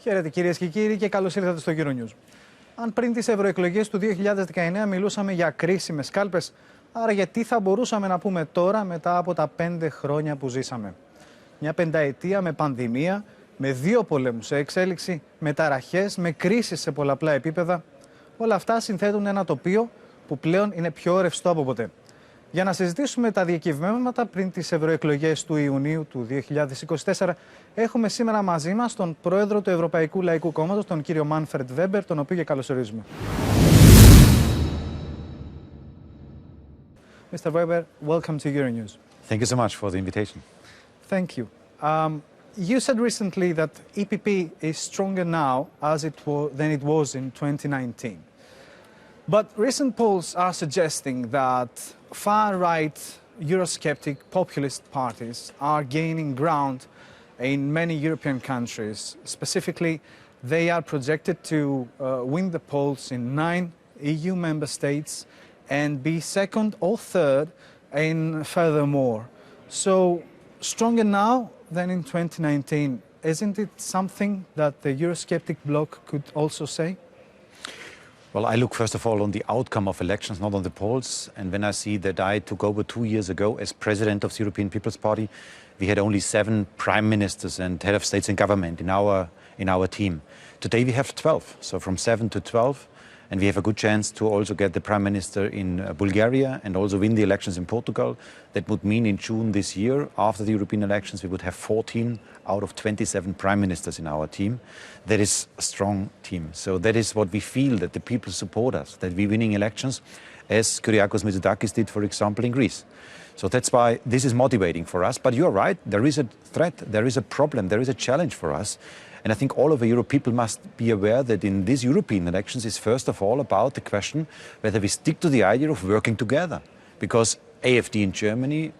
Χαίρετε κυρίες και κύριοι και καλώς ήρθατε στο euronews. Αν πριν τις ευρωεκλογές του 2019 μιλούσαμε για κρίσιμες κάλπες, άρα γιατί θα μπορούσαμε να πούμε τώρα μετά από τα 5 χρόνια που ζήσαμε? Μια πενταετία με πανδημία, με 2 πολέμους σε εξέλιξη, με ταραχές, με κρίσεις σε πολλαπλά επίπεδα. Όλα αυτά συνθέτουν ένα τοπίο που πλέον είναι πιο ρευστό από ποτέ. Για να συζητήσουμε τα διακυβεύματα πριν τις ευρωεκλογές του Ιουνίου του 2024, έχουμε σήμερα μαζί μας τον πρόεδρο του Ευρωπαϊκού Λαϊκού Κόμματος, τον κύριο Μάνφρεντ Βέμπερ, τον οποίο και καλωσορίζουμε. Mr. Weber, welcome to Euronews. Thank you so much for the invitation. Thank you. You said recently that EPP is stronger now than it was in 2019. But recent polls are suggesting that far-right Eurosceptic populist parties are gaining ground in many European countries. Specifically, they are projected to win the polls in 9 EU member states and be second or third in furthermore. So, stronger now than in 2019. Isn't it something that the Eurosceptic bloc could also say? Well, I look first of all on the outcome of elections, not on the polls. And when I see that I took over 2 years ago as president of the European People's Party, we had only 7 prime ministers and head of states and government in our team. Today we have 12, so from 7 to 12. And we have a good chance to also get the prime minister in Bulgaria and also win the elections in Portugal. That would mean in June this year, after the European elections, we would have 14 out of 27 prime ministers in our team. That is a strong team. So that is what we feel, that the people support us, that we're winning elections, as Kyriakos Mitsotakis did, for example, in Greece. So that's why this is motivating for us. But you're right, there is a threat, there is a problem, there is a challenge for us. And I think all over Europe, people must be aware that in these European elections is first of all about the question whether we stick to the idea of working together. Because AfD in Germany,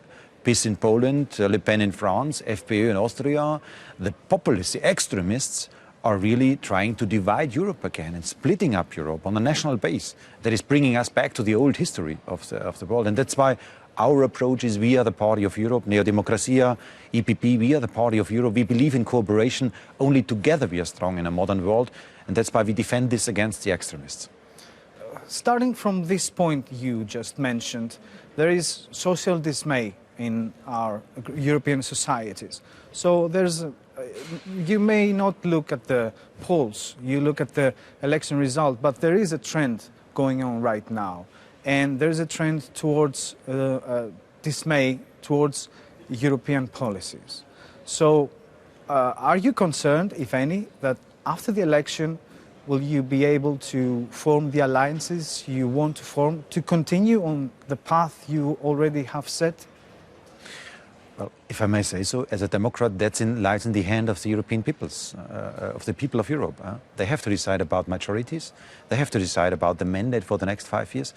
PiS in Poland, Le Pen in France, FPÖ in Austria, the populists, the extremists are really trying to divide Europe again and splitting up Europe on a national base. That is bringing us back to the old history of the world. And that's why our approach is we are the party of Europe, Neodemokratia, EPP, we are the party of Europe. We believe in cooperation. Only together we are strong in a modern world. And that's why we defend this against the extremists. Starting from this point you just mentioned, there is social dismay in our European societies. So you may not look at the polls, you look at the election result, but there is a trend going on right now. And there is a trend towards dismay towards European policies. So are you concerned, if any, that after the election will you be able to form the alliances you want to form, to continue on the path you already have set? Well, if I may say so, as a Democrat, lies in the hand of the European peoples, of the people of Europe. They have to decide about majorities. They have to decide about the mandate for the next 5 years.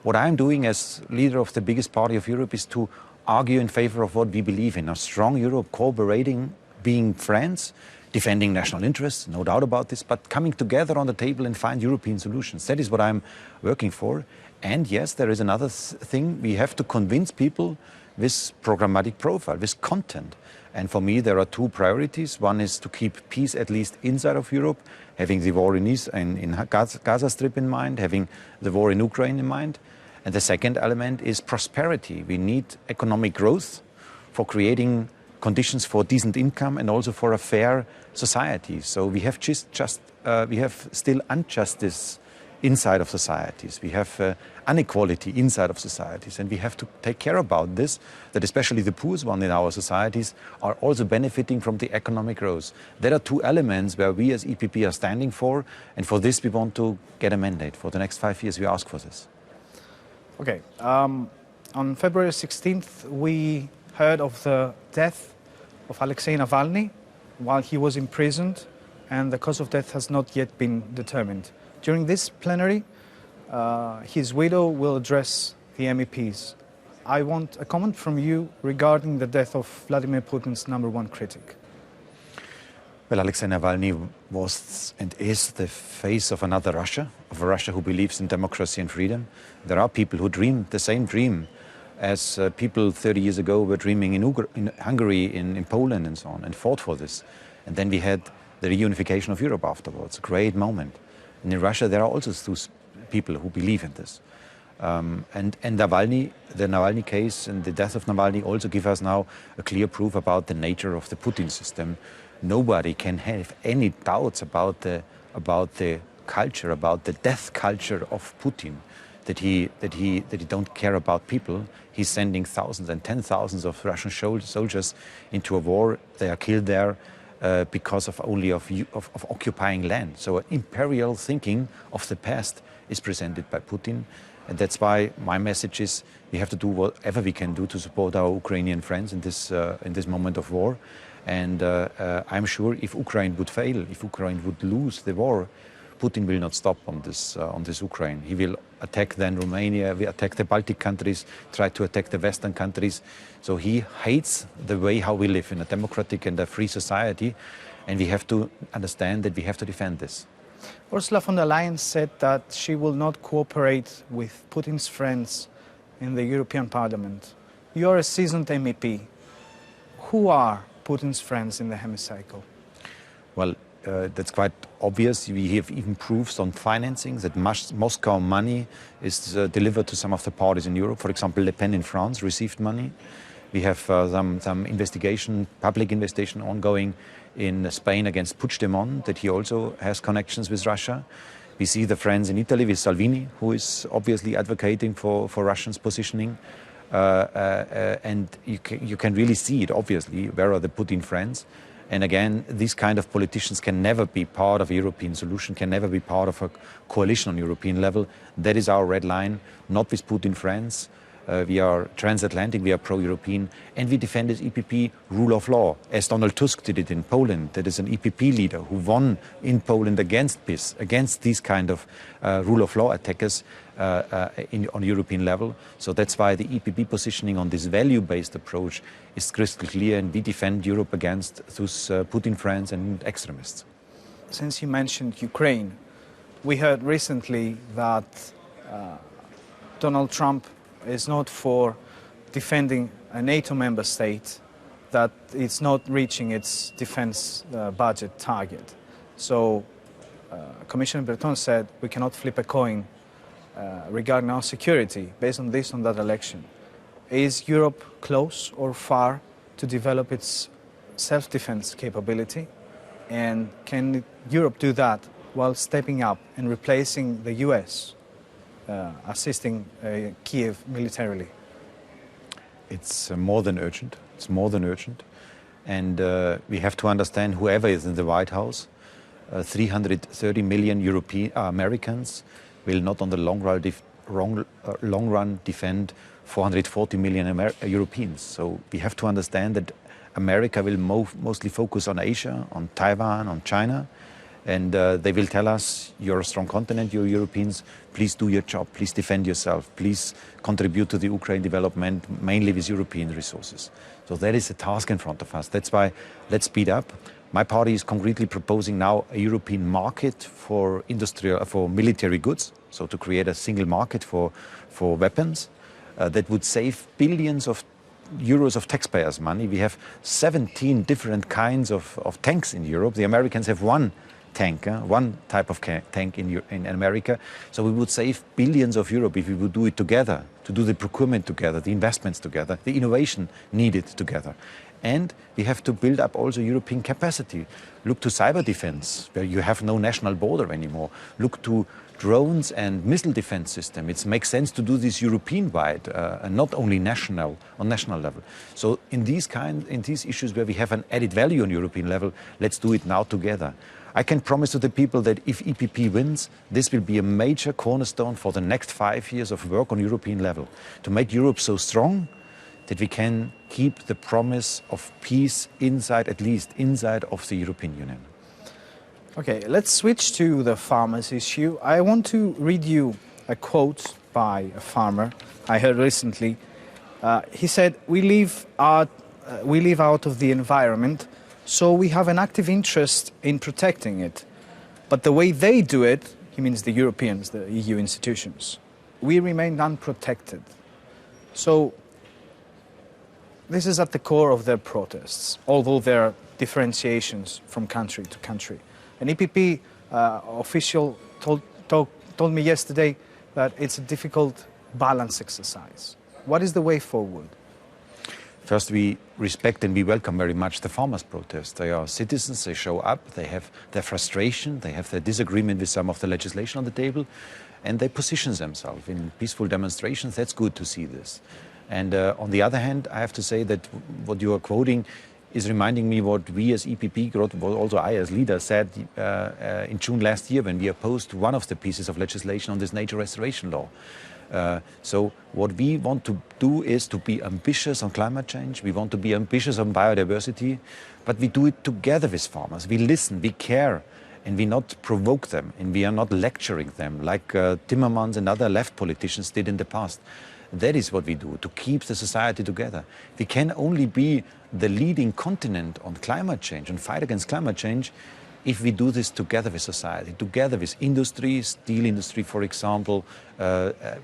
What I'm doing as leader of the biggest party of Europe is to argue in favor of what we believe in, a strong Europe, cooperating, being friends, defending national interests, no doubt about this, but coming together on the table and find European solutions. That is what I'm working for. And yes, there is another thing. We have to convince people with programmatic profile, with content. And for me, there are 2 priorities. One is to keep peace at least inside of Europe, having the war in Gaza Strip in mind, having the war in Ukraine in mind. And the second element is prosperity. We need economic growth for creating conditions for decent income and also for a fair society. So we have we have still injustice inside of societies. We have inequality inside of societies, and we have to take care about this, that especially the poorest one in our societies are also benefiting from the economic growth. There are 2 elements where we as EPP are standing for, and for this we want to get a mandate. For the next 5 years we ask for this. Okay. On February 16th, we heard of the death of Alexei Navalny while he was imprisoned, and the cause of death has not yet been determined. During this plenary, his widow will address the MEPs. I want a comment from you regarding the death of Vladimir Putin's #1 critic. Well, Alexei Navalny was and is the face of another Russia, of a Russia who believes in democracy and freedom. There are people who dream the same dream as people 30 years ago were dreaming in Hungary, in Poland and so on, and fought for this. And then we had the reunification of Europe afterwards. A great moment. And in Russia, there are also those people who believe in this. And Navalny, the Navalny case and the death of Navalny also give us now a clear proof about the nature of the Putin system. Nobody can have any doubts about the culture, about the death culture of Putin, that he don't care about people. He's sending thousands and 10,000s of Russian soldiers into a war. They are killed there because of occupying land. So imperial thinking of the past is presented by Putin. And that's why my message is we have to do whatever we can do to support our Ukrainian friends in this moment of war. And I'm sure if Ukraine would fail, if Ukraine would lose the war, Putin will not stop on this Ukraine. He will attack then Romania, will attack the Baltic countries, try to attack the Western countries. So he hates the way how we live in a democratic and a free society. And we have to understand that we have to defend this. Ursula von der Leyen said that she will not cooperate with Putin's friends in the European Parliament. You are a seasoned MEP. Who are Putin's friends in the hemicycle? Well, that's quite obvious. We have even proofs on financing that Moscow money is delivered to some of the parties in Europe. For example, Le Pen in France received money. We have some investigation, public investigation ongoing in Spain against Puigdemont, that he also has connections with Russia. We see the friends in Italy with Salvini, who is obviously advocating for Russia's positioning. And you can really see it, obviously, where are the Putin friends. And again, these kind of politicians can never be part of a European solution, can never be part of a coalition on European level. That is our red line, not with Putin friends. We are transatlantic, we are pro-European, and we defend this EPP rule of law, as Donald Tusk did it in Poland. That is an EPP leader who won in Poland against PiS, against these kind of rule of law attackers on European level. So that's why the EPP positioning on this value-based approach is crystal clear, and we defend Europe against those Putin friends and extremists. Since you mentioned Ukraine, we heard recently that Donald Trump is not for defending a NATO member state that it's not reaching its defense budget target. So Commissioner Breton said we cannot flip a coin regarding our security based on this, on that election. Is Europe close or far to develop its self-defense capability? And can Europe do that while stepping up and replacing the US? Assisting Kiev militarily? It's more than urgent. It's more than urgent. And we have to understand whoever is in the White House, 330 million Americans will not on the long run defend 440 million Europeans. So we have to understand that America will mostly focus on Asia, on Taiwan, on China. And they will tell us, you're a strong continent, you're Europeans, please do your job, please defend yourself, please contribute to the Ukraine development, mainly with European resources. So that is a task in front of us. That's why let's speed up. My party is concretely proposing now a European market for military goods, so to create a single market for weapons that would save billions of euros of taxpayers' money. We have 17 different kinds of tanks in Europe. The Americans have one tank, one type of tank in America. So we would save billions of euros if we would do it together, to do the procurement together, the investments together, the innovation needed together. And we have to build up also European capacity. Look to cyber defense, where you have no national border anymore. Look to drones and missile defense system. It makes sense to do this European-wide and not only on national level. So in these issues where we have an added value on European level, let's do it now together. I can promise to the people that if EPP wins, this will be a major cornerstone for the next 5 years of work on European level, to make Europe so strong that we can keep the promise of peace at least inside of the European Union. Okay, let's switch to the farmers' issue. I want to read you a quote by a farmer I heard recently. He said, we live out of the environment, so we have an active interest in protecting it. But the way they do it, he means the Europeans, the EU institutions, we remain unprotected. So this is at the core of their protests, although they're differentiations from country to country. An EPP official told me yesterday that it's a difficult balance exercise. What is the way forward? First, we respect and we welcome very much the farmers' protest. They are citizens, they show up, they have their frustration, they have their disagreement with some of the legislation on the table, and they position themselves in peaceful demonstrations. That's good to see this. And on the other hand, I have to say that what you are quoting is reminding me what we as EPP, what also I as leader said in June last year when we opposed one of the pieces of legislation on this nature restoration law. So what we want to do is to be ambitious on climate change. We want to be ambitious on biodiversity, but we do it together with farmers. We listen, we care, and we not provoke them, and we are not lecturing them like Timmermans and other left politicians did in the past. That is what we do, to keep the society together. We can only be the leading continent on climate change, on fight against climate change, if we do this together with society, together with industry, steel industry, for example,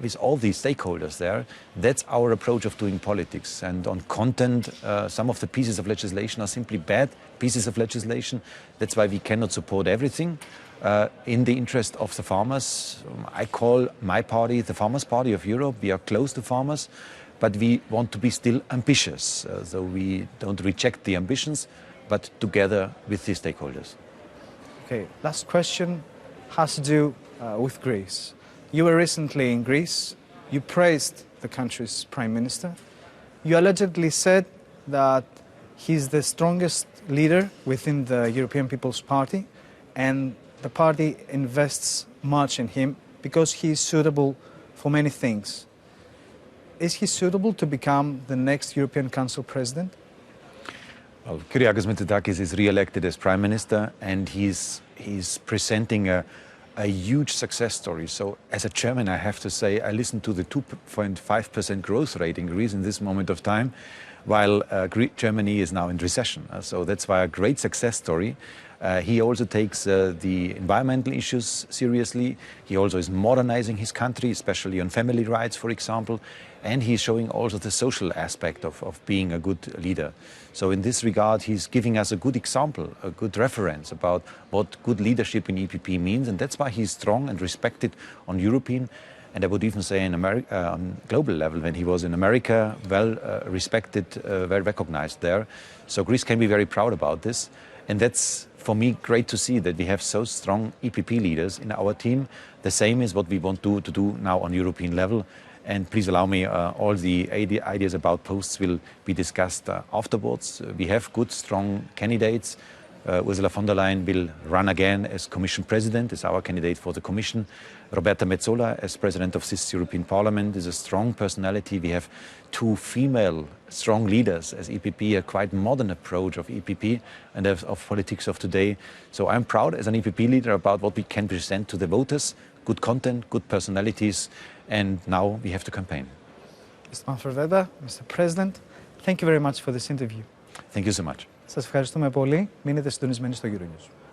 with all these stakeholders there. That's our approach of doing politics. And on content, some of the pieces of legislation are simply bad pieces of legislation. That's why we cannot support everything in the interest of the farmers. I call my party the Farmers' Party of Europe. We are close to farmers, but we want to be still ambitious. So we don't reject the ambitions, but together with the stakeholders. Okay, last question has to do with Greece. You were recently in Greece. You praised the country's prime minister. You allegedly said that he's the strongest leader within the European People's Party, and the party invests much in him because he is suitable for many things. Is he suitable to become the next European Council president? Well, Kyriakos Mitsotakis is re-elected as prime minister, and he's presenting a huge success story. So as a German, I have to say, I listened to the 2.5% growth rate in Greece in this moment of time, while Germany is now in recession. So that's why a great success story. He also takes the environmental issues seriously. He also is modernizing his country, especially on family rights, for example. And he's showing also the social aspect of being a good leader. So in this regard, he's giving us a good example, a good reference about what good leadership in EPP means. And that's why he's strong and respected on European, and I would even say in America, on global level. When he was in America, well respected, well recognized there. So Greece can be very proud about this. And that's, for me, great to see that we have so strong EPP leaders in our team. The same is what we want to do now on European level. And please allow me, all the ideas about posts will be discussed afterwards. We have good, strong candidates. Ursula von der Leyen will run again as Commission President, is our candidate for the Commission. Roberta Metsola, as President of this European Parliament, is a strong personality. We have two female strong leaders as EPP, a quite modern approach of EPP and of politics of today. So I'm proud as an EPP leader about what we can present to the voters. Good content, good personalities, and now we have to campaign. Mr. Mánfrentd Βέμπερ, Mr. President, thank you very much for this interview. Thank you so much. Σας ευχαριστούμε πολύ. Μείνετε συντονισμένοι στο euronews.